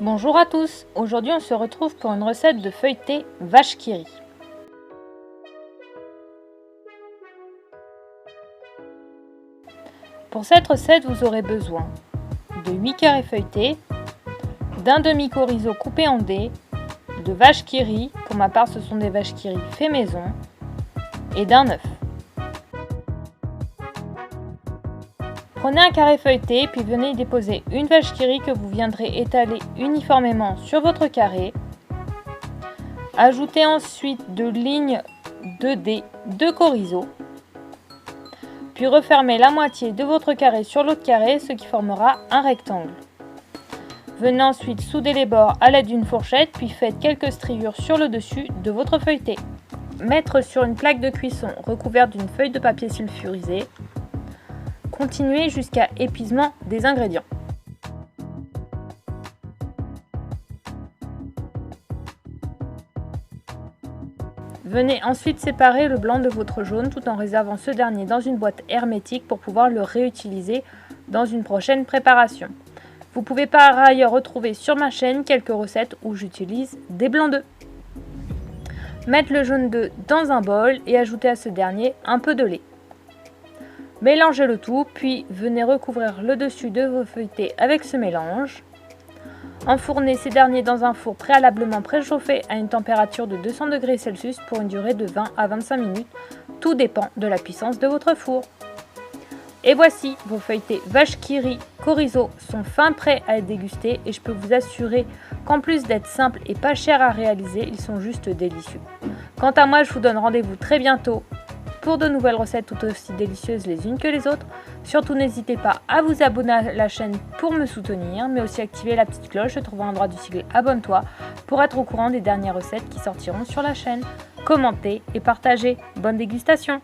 Bonjour à tous, aujourd'hui on se retrouve pour une recette de feuilleté vache qui rit. Pour cette recette vous aurez besoin de 8 carrés feuilletés, d'un demi-chorizo coupé en dés, de vache qui rit, pour ma part ce sont des vaches qui rit fait maison, et d'un œuf. Prenez un carré feuilleté puis venez y déposer une vache qui rit que vous viendrez étaler uniformément sur votre carré. Ajoutez ensuite 2 lignes de dés de chorizo. Puis refermez la moitié de votre carré sur l'autre carré, ce qui formera un rectangle. Venez ensuite souder les bords à l'aide d'une fourchette, puis faites quelques striures sur le dessus de votre feuilleté. Mettre sur une plaque de cuisson recouverte d'une feuille de papier sulfurisé. Continuez jusqu'à épuisement des ingrédients. Venez ensuite séparer le blanc de votre jaune tout en réservant ce dernier dans une boîte hermétique pour pouvoir le réutiliser dans une prochaine préparation. Vous pouvez par ailleurs retrouver sur ma chaîne quelques recettes où j'utilise des blancs d'œufs. Mettre le jaune d'œuf dans un bol et ajouter à ce dernier un peu de lait. Mélangez le tout, puis venez recouvrir le dessus de vos feuilletés avec ce mélange. Enfournez ces derniers dans un four préalablement préchauffé à une température de 200 degrés Celsius pour une durée de 20 à 25 minutes. Tout dépend de la puissance de votre four. Et voici, vos feuilletés vache qui rit chorizo sont fin prêts à être dégustés et je peux vous assurer qu'en plus d'être simples et pas chers à réaliser, ils sont juste délicieux. Quant à moi, je vous donne rendez-vous très bientôt pour de nouvelles recettes tout aussi délicieuses les unes que les autres. Surtout n'hésitez pas à vous abonner à la chaîne pour me soutenir, mais aussi activer la petite cloche se trouvant à droite du sigle abonne-toi pour être au courant des dernières recettes qui sortiront sur la chaîne. Commentez et partagez. Bonne dégustation!